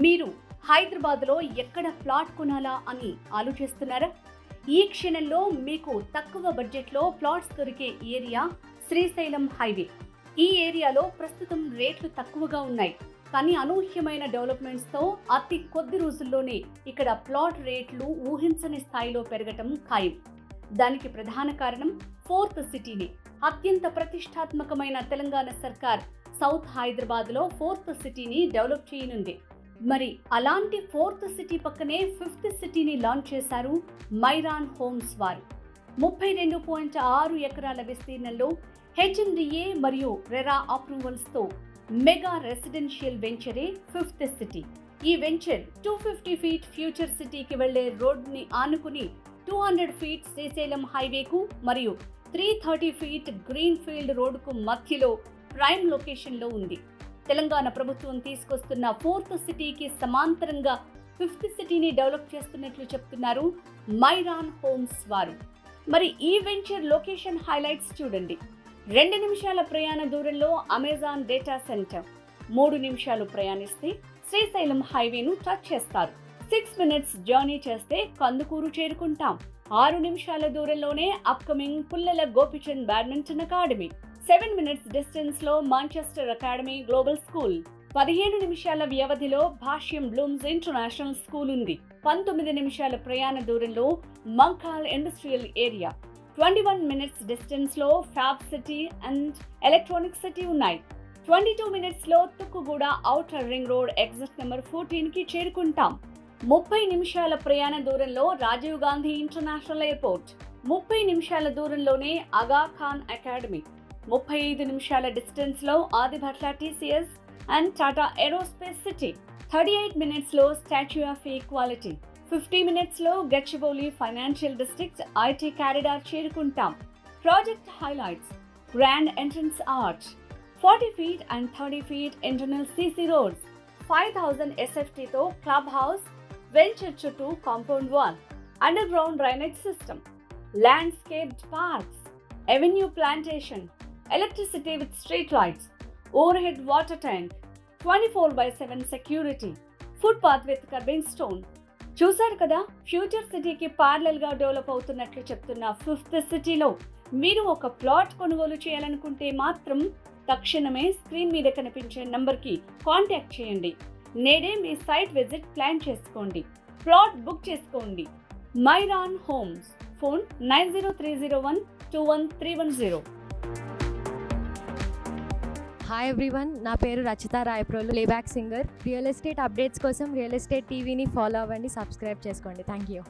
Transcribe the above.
మీరు హైదరాబాద్లో ఎక్కడ ప్లాట్ కొనాలా అని ఆలోచిస్తున్నారా? ఈ క్షణంలో మీకు తక్కువ బడ్జెట్లో ప్లాట్స్ దొరికే ఏరియా శ్రీశైలం హైవే. ఈ ఏరియాలో ప్రస్తుతం రేట్లు తక్కువగా ఉన్నాయి, కానీ అనూహ్యమైన డెవలప్మెంట్స్తో అతి కొద్ది రోజుల్లోనే ఇక్కడ ప్లాట్ రేట్లు ఊహించని స్థాయిలో పెరగటం ఖాయం. దానికి ప్రధాన కారణం ఫోర్త్ సిటీని. అత్యంత ప్రతిష్టాత్మకమైన తెలంగాణ సర్కార్ సౌత్ హైదరాబాద్లో ఫోర్త్ సిటీని డెవలప్ చేయనుంది. మరి అలాంటి ఫోర్త్ సిటీ పక్కనే ఫిఫ్త్ సిటీని లాంచ్ చేశారు మైరాన్ హోమ్స్ వారు. 32.6 ఎకరాల విస్తీర్ణంలో హెచ్ఎండిఏ మరియు రెరా అప్రూవల్స్తో మెగా రెసిడెన్షియల్ వెంచరే ఫిఫ్త్ సిటీ. ఈ వెంచర్ 250 ఫీట్ ఫ్యూచర్ సిటీకి వెళ్లే రోడ్ని ఆనుకుని 200 ఫీట్ శ్రీశైలం హైవేకు మరియు 330 ఫీట్ గ్రీన్ ఫీల్డ్ రోడ్డుకు మధ్యలో ప్రైమ్ లొకేషన్లో ఉంది. తెలంగాణ ప్రభుత్వం తీసుకొస్తున్న ఫోర్త్ సిటీకి సమాంతరంగా ఫిఫ్త్ సిటీని డెవలప్ చేస్తున్నట్లు చెప్తున్నారు మైరాన్ హోమ్స్ వారు. మరి ఈ వెంచర్ లొకేషన్ హైలైట్స్ చూడండి. 2 నిమిషాల ప్రయాణ దూరంలో అమెజాన్ డేటా సెంటర్. 3 నిమిషాలు ప్రయాణిస్తే శ్రీశైలం హైవేను టచ్ చేస్తారు. 6 మినిట్స్ జర్నీ చేస్తే కందుకూరు చేరుకుంటాం. 6 నిమిషాల దూరంలోనే upcoming Pullela Gopichand badminton academy. 7 minutes distance లో మాంచెస్టర్ అకాడమీ గ్లోబల్ స్కూల్. 15 నిమిషాల వ్యవధిలో భాష్యం బ్లూమ్స్ ఇంటర్నేషనల్ స్కూల్ ఉంది. 19 నిమిషాల ప్రయాణ దూరంలో Mankal industrial area. 21 minutes distance లో fab city and electronic city ఉన్నాయి. 22 మినిట్స్ లో Tukkuguda outer ring road exit number 14 కి చేరుకుంటాం. 30 నిమిషాల ప్రయాణ దూరంలో రాజీవ్ గాంధీ ఇంటర్నేషనల్ ఎయిర్పోర్ట్. 30 నిమిషాల దూరంలోనే ఆగా ఖాన్ అకాడమీ. 35 నిమిషాల డిస్టెన్స్ లో Adibatla TCS and Tata aerospace city. 38 minutes లో స్టాచ్యూ ఆఫ్ ఈక్వాలిటీ. 50 మినిట్స్ లో Gachibowli financial district IT corridor చేరుకుంటాం. Project highlights: grand entrance arch, 40 feet and 30 feet internal CC roads, 5000 ఎస్ఎఫ్టీతో క్లబ్ హౌస్, వెంచర్ చుట్టూ compound wall, underground drainage system, landscaped parks, avenue plantation, electricity with street lights, overhead water tank, 24/7 security, footpath with curbing stone. చూశారు కదా, future సిటీకి parallel గా develop అవుతున్నట్లు చెప్తున్న fifth సిటీలో మీరు ఒక ప్లాట్ కొనుగోలు చేయాలనుకుంటే మాత్రం తక్షణమే స్క్రీన్ మీద కనిపించే నంబర్కి కాంటాక్ట్ చేయండి. నేడే మీ సైట్ విజిట్ ప్లాన్ చేసుకోండి, ప్లాట్ బుక్ చేసుకోండి. మైరాన్ హోమ్స్. ఫోన్ 9030121310. హాయ్ ఎవ్రీవన్, నా పేరు Rachitha Rayaprolu, playback singer. Real estate updates కోసం రియల్ ఎస్టేట్ టీవీని ఫాలో అవ్వండి, సబ్స్క్రైబ్ చేసుకోండి. Thank you.